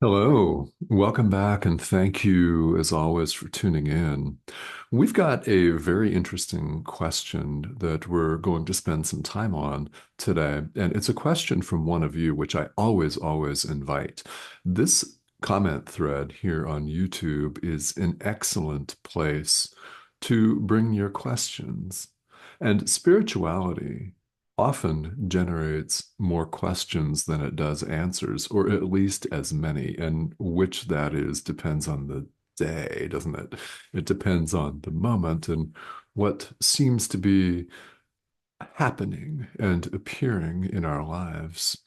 Hello, welcome back, and thank you as always for tuning in. We've got a very interesting question that we're going to spend some time on today, and it's a question from one of you, which I always invite. This comment thread here on YouTube is an excellent place to bring your questions. And spirituality often generates more questions than it does answers, or at least as many. And which that is depends on the day, doesn't it? It depends on the moment and what seems to be happening and appearing in our lives.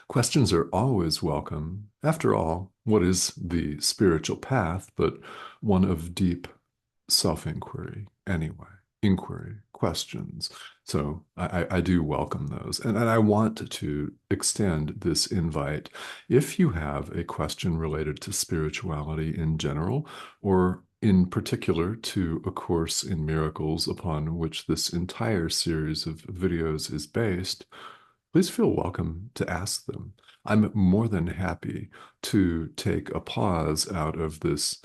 Questions are always welcome. After all, what is the spiritual path but one of deep self-inquiry anyway? Inquiry, questions. So I do welcome those. And I want to extend this invite. If you have a question related to spirituality in general, or in particular to A Course in Miracles, upon which this entire series of videos is based, please feel welcome to ask them. I'm more than happy to take a pause out of this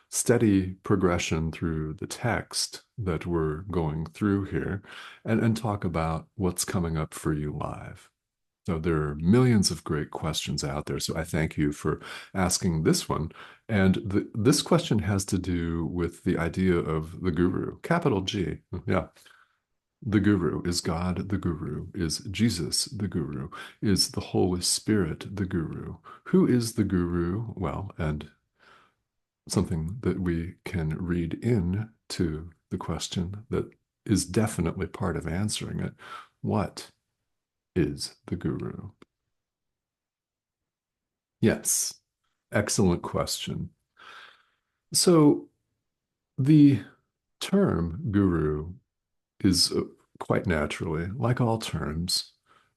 steady progression through the text that we're going through here and talk about what's coming up for you live. So there are millions of great questions out there. So I thank you for asking this one. And this question has to do with the idea of the guru, capital G. Yeah. The guru. Is God the guru? Is Jesus the guru? Is the Holy Spirit the guru? Who is the guru? Well, and something that we can read in to the question that is definitely part of answering it. What is the guru? Yes, excellent question. So the term guru is quite naturally, like all terms,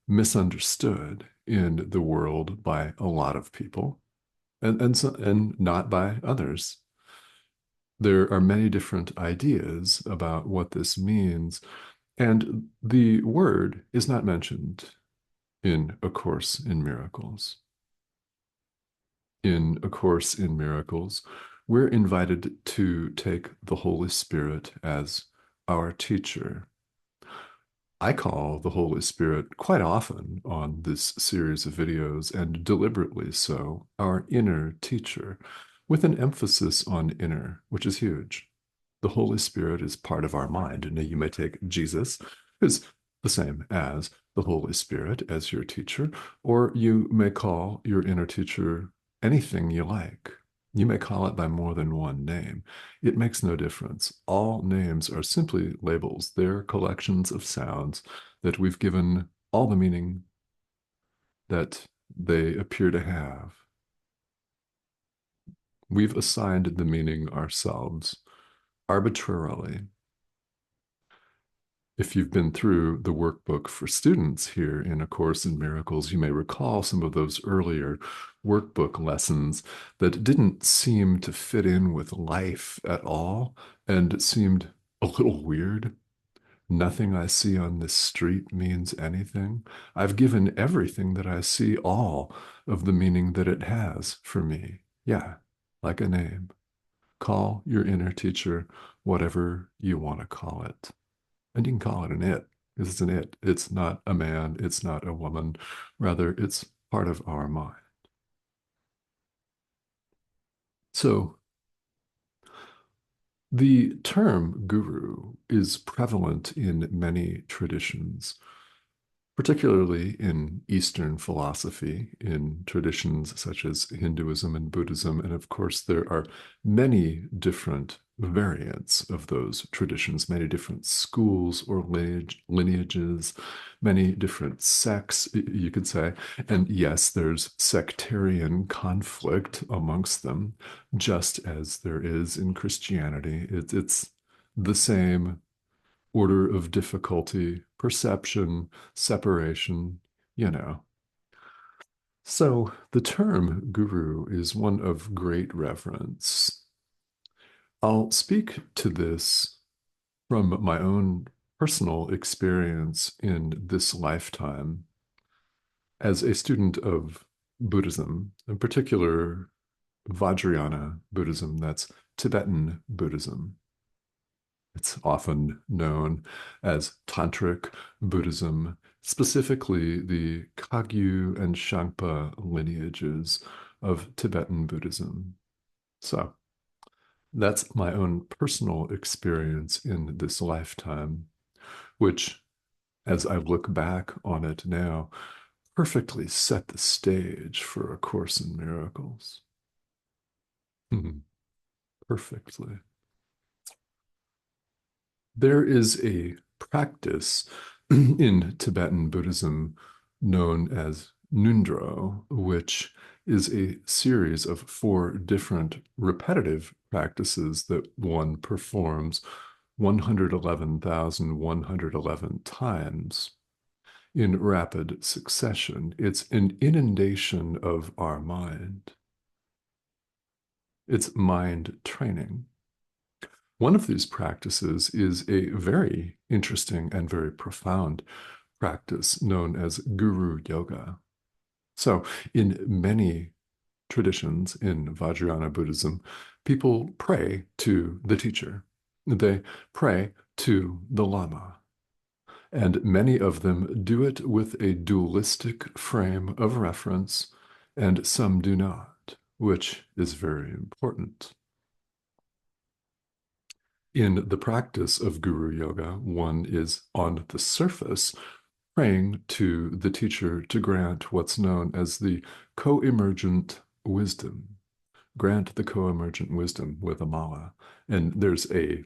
misunderstood in the world by a lot of people and not by others. There are many different ideas about what this means, and the word is not mentioned in A Course in Miracles. In A Course in Miracles, we're invited to take the Holy Spirit as our teacher. I call the Holy Spirit quite often on this series of videos, and deliberately so, our inner teacher, with an emphasis on inner, which is huge. The Holy Spirit is part of our mind. And you may take Jesus, who's the same as the Holy Spirit, as your teacher, or you may call your inner teacher anything you like. You may call it by more than one name. It makes no difference. All names are simply labels. They're collections of sounds that we've given all the meaning that they appear to have. We've assigned the meaning ourselves arbitrarily. If you've been through the workbook for students here in A Course in Miracles, you may recall some of those earlier workbook lessons that didn't seem to fit in with life at all and seemed a little weird. Nothing I see on this street means anything. I've given everything that I see all of the meaning that it has for me. Yeah, like a name. Call your inner teacher whatever you want to call it. And you can call it an it, because it's an it. It's not a man, it's not a woman. Rather, it's part of our mind. So the term guru is prevalent in many traditions, particularly in Eastern philosophy, in traditions such as Hinduism and Buddhism. And of course, there are many different variants of those traditions, many different schools or lineages, many different sects, you could say. And yes, there's sectarian conflict amongst them, just as there is in Christianity. It's the same order of difficulty, perception, separation, you know. So the term guru is one of great reverence. I'll speak to this from my own personal experience in this lifetime as a student of Buddhism, in particular Vajrayana Buddhism, that's Tibetan Buddhism. It's often known as Tantric Buddhism, specifically the Kagyu and Shangpa lineages of Tibetan Buddhism. So that's my own personal experience in this lifetime, which, as I look back on it now, perfectly set the stage for A Course in Miracles. Perfectly. There is a practice in Tibetan Buddhism known as Nundro, which is a series of four different repetitive practices that one performs 111,111 times in rapid succession. It's an inundation of our mind. It's mind training. One of these practices is a very interesting and very profound practice known as Guru Yoga. So, in many traditions in Vajrayana Buddhism, people pray to the teacher. They pray to the Lama. And many of them do it with a dualistic frame of reference, and some do not, which is very important. In the practice of Guru Yoga, one is on the surface praying to the teacher to grant what's known as the co-emergent wisdom. Grant the co-emergent wisdom with a mala. And there's a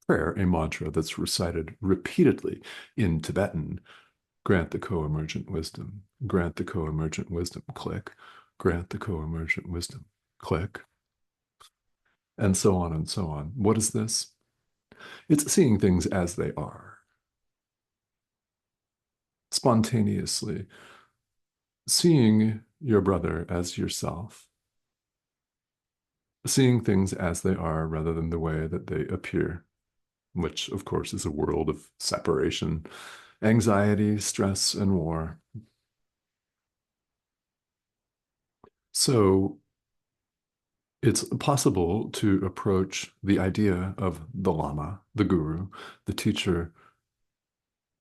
prayer, a mantra that's recited repeatedly in Tibetan. Grant the co-emergent wisdom. Grant the co-emergent wisdom. Click. Grant the co-emergent wisdom. Click. And so on and so on. What is this? It's seeing things as they are, spontaneously, seeing your brother as yourself, seeing things as they are rather than the way that they appear, which, of course, is a world of separation, anxiety, stress, and war. So it's possible to approach the idea of the Lama, the Guru, the teacher,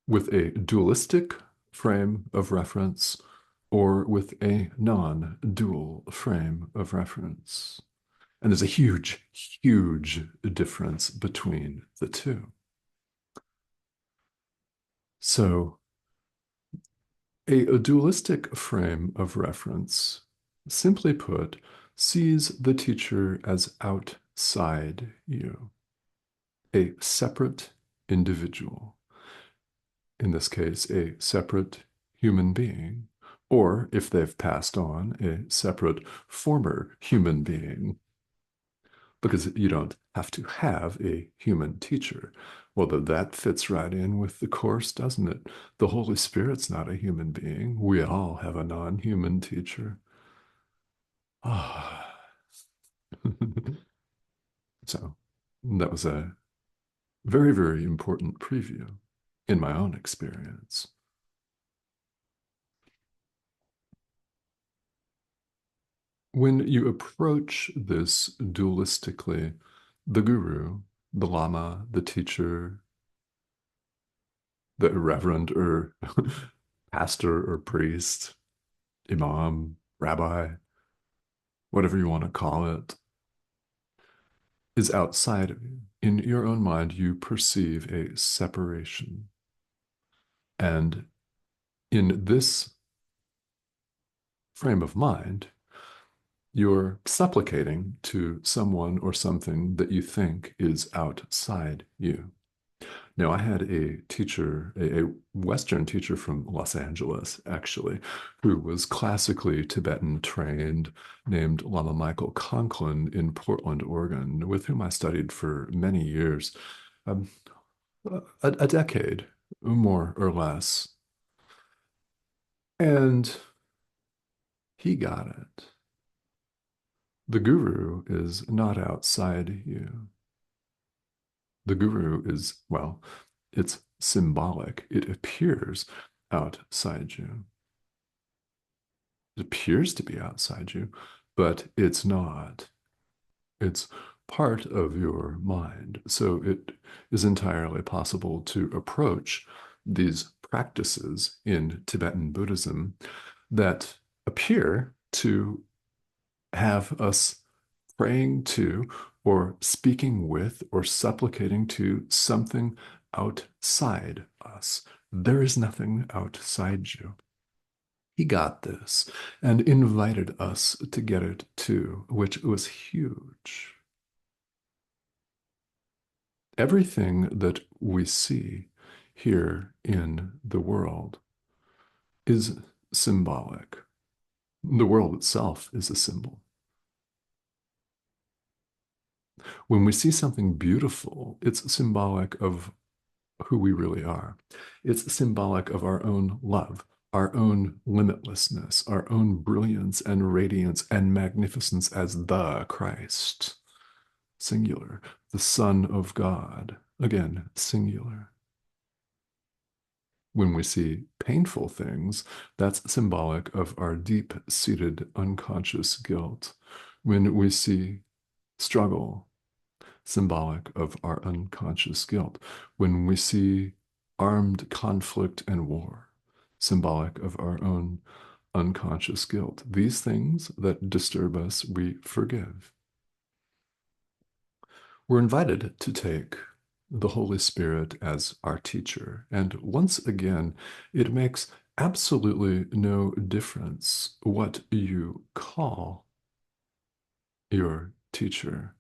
with a dualistic frame of reference or with a non-dual frame of reference. And there's a huge, huge difference between the two. So a dualistic frame of reference, simply put, sees the teacher as outside you, a separate individual, in this case, a separate human being, or if they've passed on, a separate former human being, because you don't have to have a human teacher. Although that fits right in with the Course, doesn't it? The Holy Spirit's not a human being. We all have a non-human teacher. Ah. So that was a very, very important preview in my own experience. When you approach this dualistically, the guru, the lama, the teacher, the reverend or pastor or priest, imam, rabbi, whatever you want to call it, is outside of you. In your own mind, you perceive a separation. And in this frame of mind, you're supplicating to someone or something that you think is outside you. Now, I had a teacher, a Western teacher from Los Angeles, actually, who was classically Tibetan trained, named Lama Michael Conklin in Portland, Oregon, with whom I studied for many years, um, a decade, more or less. And he got it. The guru is not outside you. The guru is, well, it's symbolic. It appears outside you. It appears to be outside you, but it's not. It's part of your mind. So it is entirely possible to approach these practices in Tibetan Buddhism that appear to have us praying to or speaking with or supplicating to something outside us. There is nothing outside you. He got this and invited us to get it too, which was huge. Everything that we see here in the world is symbolic. The world itself is a symbol. When we see something beautiful, it's symbolic of who we really are. It's symbolic of our own love, our own limitlessness, our own brilliance and radiance and magnificence as the Christ, singular, the Son of God, again, singular. When we see painful things, that's symbolic of our deep seated unconscious guilt. When we see struggle, symbolic of our unconscious guilt. When we see armed conflict and war, symbolic of our own unconscious guilt. These things that disturb us, we forgive. We're invited to take the Holy Spirit as our teacher. And once again, it makes absolutely no difference what you call your teacher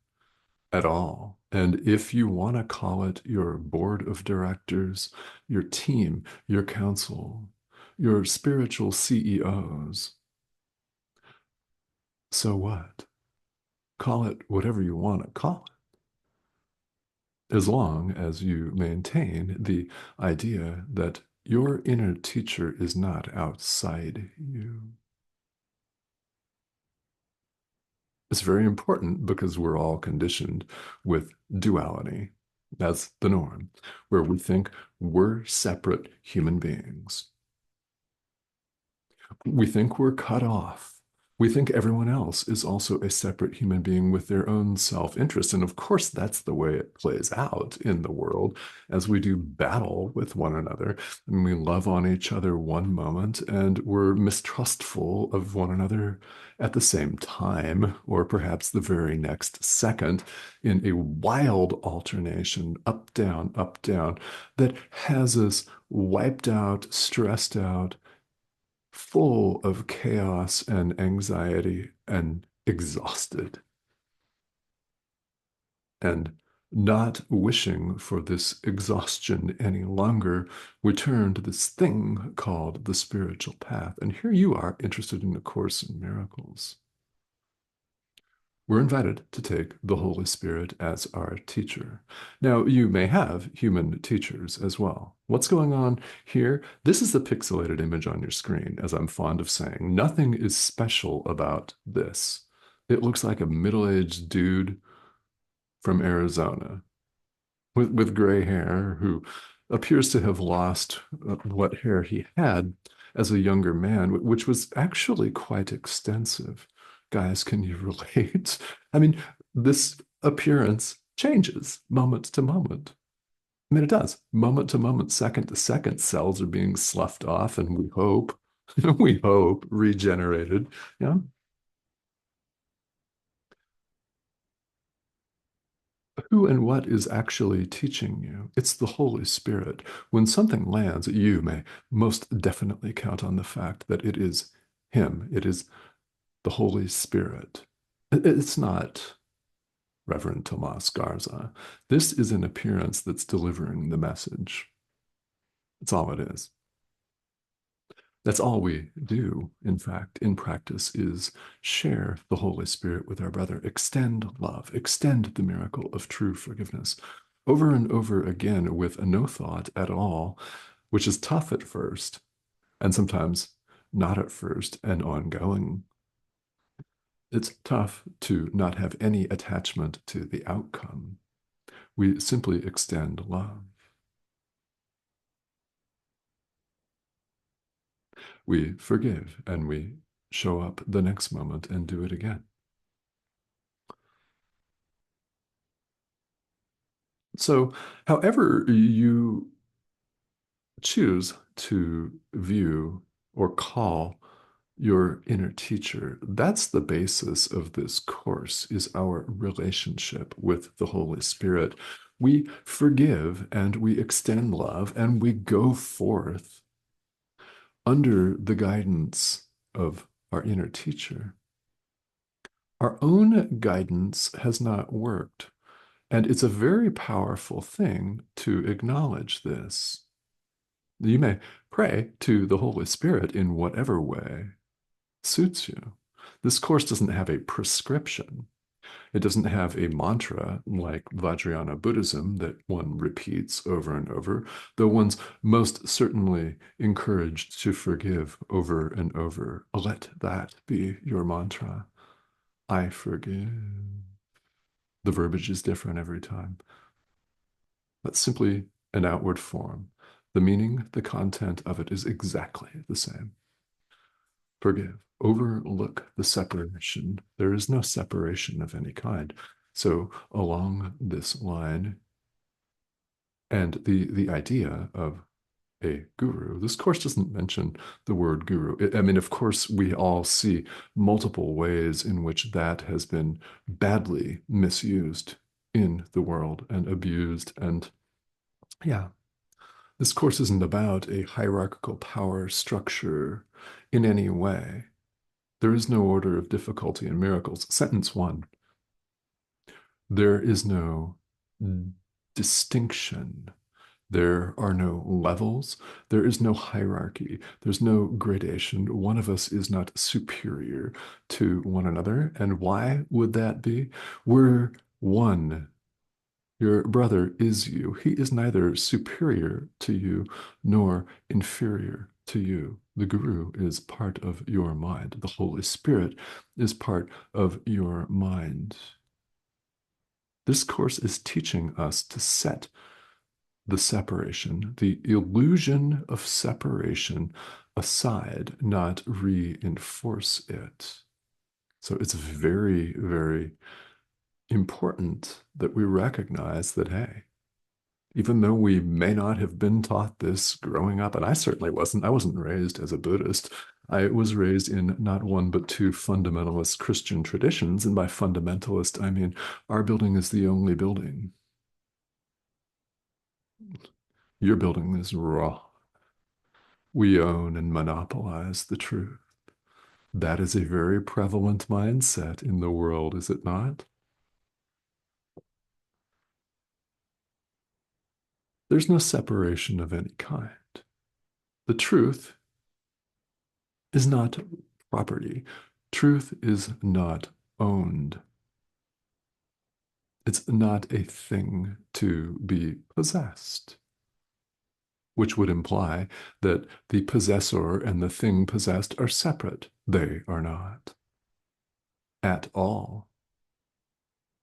at all. And if you want to call it your board of directors, your team, your council, your spiritual CEOs, so what? Call it whatever you want to call it, as long as you maintain the idea that your inner teacher is not outside you. It's very important because we're all conditioned with duality. That's the norm, where we think we're separate human beings. We think we're cut off. We think everyone else is also a separate human being with their own self-interest. And of course, that's the way it plays out in the world as we do battle with one another. And we love on each other one moment and we're mistrustful of one another at the same time, or perhaps the very next second, in a wild alternation, up, down, that has us wiped out, stressed out, full of chaos and anxiety and exhausted, and not wishing for this exhaustion any longer, we turn to this thing called the spiritual path. And here you are interested in A Course in Miracles. We're invited to take the Holy Spirit as our teacher. Now, you may have human teachers as well. What's going on here? This is the pixelated image on your screen, as I'm fond of saying. Nothing is special about this. It looks like a middle-aged dude from Arizona with gray hair who appears to have lost what hair he had as a younger man, which was actually quite extensive. Guys, can you relate? I mean, this appearance changes moment to moment. I mean, it does. Moment to moment, second to second, cells are being sloughed off, and we hope, we hope, regenerated. Yeah. Who and what is actually teaching you? It's the Holy Spirit. When something lands, you may most definitely count on the fact that it is Him. It is the Holy Spirit. It's not Reverend Tomas Garza. This is an appearance that's delivering the message. That's all it is. That's all we do, in fact, in practice, is share the Holy Spirit with our brother, extend love, extend the miracle of true forgiveness over and over again with no thought at all, which is tough at first, and sometimes not at first and ongoing. It's tough to not have any attachment to the outcome. We simply extend love. We forgive and we show up the next moment and do it again. So, however you choose to view or call your inner teacher, that's the basis of this course, is our relationship with the Holy Spirit. We forgive and we extend love and we go forth under the guidance of our inner teacher. Our own guidance has not worked, and it's a very powerful thing to acknowledge this. You may pray to the Holy Spirit in whatever way suits you. This course doesn't have a prescription. It doesn't have a mantra like Vajrayana Buddhism that one repeats over and over, though one's most certainly encouraged to forgive over and over. Let that be your mantra. I forgive. The verbiage is different every time. That's simply an outward form. The meaning, the content of it is exactly the same. Forgive. Overlook the separation. There is no separation of any kind. So along this line, and the idea of a guru, this course doesn't mention the word guru. I mean, of course, we all see multiple ways in which that has been badly misused in the world and abused. And yeah, this course isn't about a hierarchical power structure in any way. There is no order of difficulty in miracles. Sentence one, there is no distinction. There are no levels. There is no hierarchy. There's no gradation. One of us is not superior to one another. And why would that be? We're one. Your brother is you. He is neither superior to you nor inferior to you. The Guru is part of your mind. The Holy Spirit is part of your mind. This course is teaching us to set the separation, the illusion of separation aside, not reinforce it. So it's very, very important that we recognize that, hey, even though we may not have been taught this growing up, and I certainly wasn't, I wasn't raised as a Buddhist. I was raised in not one but two fundamentalist Christian traditions. And by fundamentalist, I mean our building is the only building. Your building is raw. We own and monopolize the truth. That is a very prevalent mindset in the world, is it not? There's no separation of any kind. The truth is not property. Truth is not owned. It's not a thing to be possessed, which would imply that the possessor and the thing possessed are separate. They are not at all.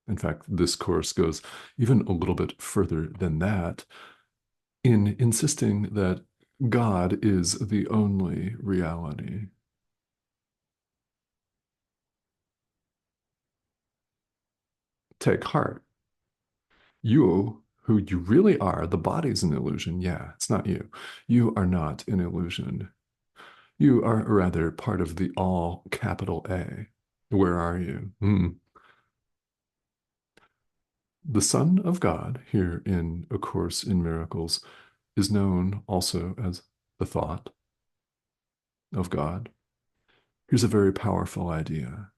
In fact, this course goes even a little bit further than that in insisting that God is the only reality. Take heart. You, who you really are, the body's an illusion. Yeah, it's not you. You are not an illusion. You are rather part of the all capital A. Where are you? The Son of God, here in A Course in Miracles, is known also as the thought of God. Here's a very powerful idea.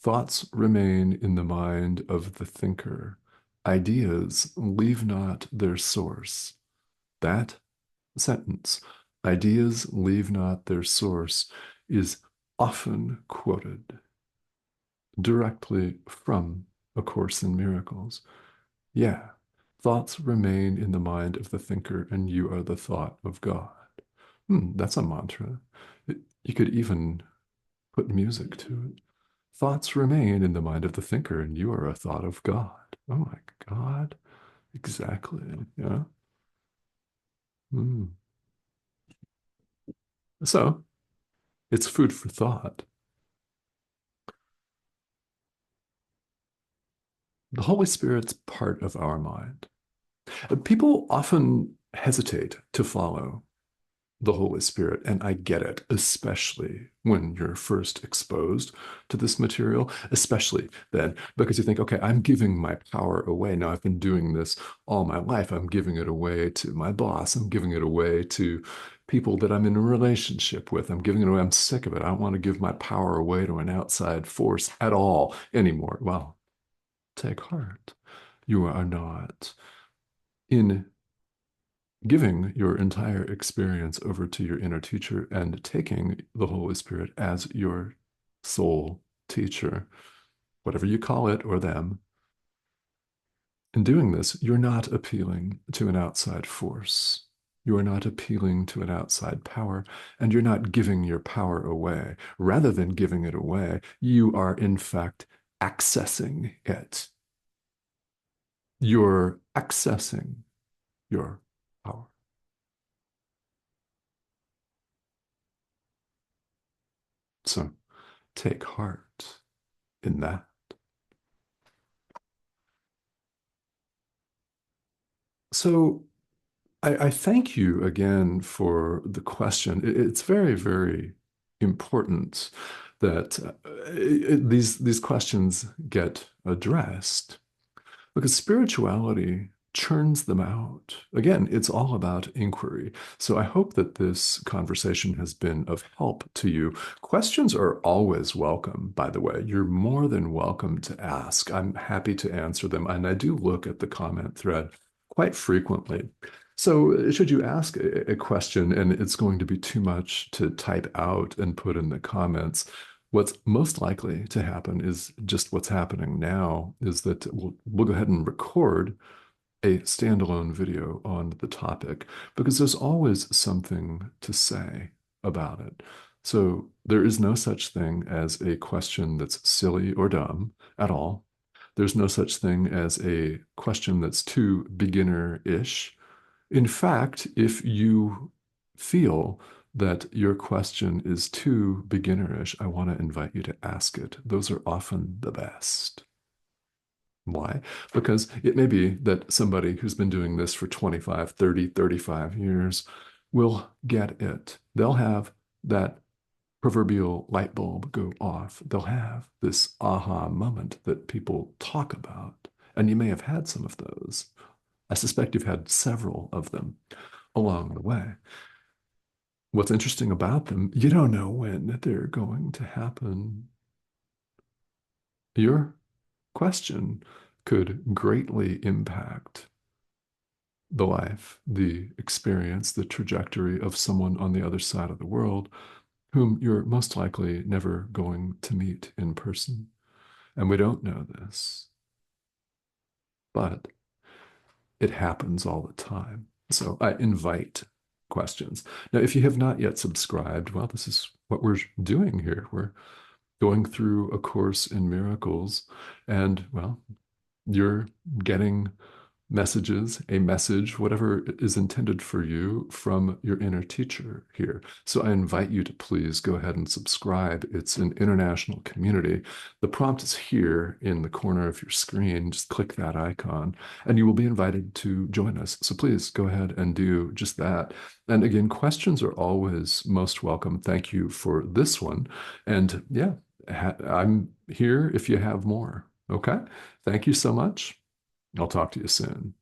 Thoughts remain in the mind of the thinker. Ideas leave not their source. That sentence, ideas leave not their source, is often quoted directly from A Course in Miracles. Yeah, thoughts remain in the mind of the thinker, and you are the thought of God. That's a mantra. You could even put music to it. Thoughts remain in the mind of the thinker, and you are a thought of God. Oh my God. Exactly. Yeah. Mm. So It's food for thought. The Holy Spirit's part of our mind. People often hesitate to follow the Holy Spirit, and I get it, especially when you're first exposed to this material, especially then, because you think, okay, I'm giving my power away. Now, I've been doing this all my life. I'm giving it away to my boss. I'm giving it away to people that I'm in a relationship with. I'm giving it away. I'm sick of it. I don't want to give my power away to an outside force at all anymore. Well, take heart. You are not in giving your entire experience over to your inner teacher and taking the Holy Spirit as your sole teacher, whatever you call it or them. In doing this, you're not appealing to an outside force. You are not appealing to an outside power, and you're not giving your power away. Rather than giving it away, you are in fact accessing it. You're accessing your power. So take heart in that. So I thank you again for the question. It's very, very important that these questions get addressed because spirituality churns them out. Again, it's all about inquiry. So I hope that this conversation has been of help to you. Questions are always welcome, by the way. You're more than welcome to ask. I'm happy to answer them. And I do look at the comment thread quite frequently. So, should you ask a question and it's going to be too much to type out and put in the comments, what's most likely to happen is just what's happening now is that we'll go ahead and record a standalone video on the topic because there's always something to say about it. So there is no such thing as a question that's silly or dumb at all. There's no such thing as a question that's too beginner-ish. In fact, if you feel that your question is too beginnerish, I want to invite you to ask it. Those are often the best. Why? Because it may be that somebody who's been doing this for 25, 30, 35 years will get it. They'll have that proverbial light bulb go off. They'll have this aha moment that people talk about. And you may have had some of those. I suspect you've had several of them along the way. What's interesting about them, you don't know when they're going to happen. Your question could greatly impact the life, the experience, the trajectory of someone on the other side of the world whom you're most likely never going to meet in person. And we don't know this, but it happens all the time. So I invite questions. Now, if you have not yet subscribed, well, this is what we're doing here. We're going through a course in miracles, and well, you're getting messages, a message, whatever is intended for you from your inner teacher here. So I invite you to please go ahead and subscribe. It's an international community. The prompt is here in the corner of your screen. Just click that icon and you will be invited to join us. So please go ahead and do just that. And again, questions are always most welcome. Thank you for this one. And yeah, I'm here if you have more. Okay. Thank you so much. I'll talk to you soon.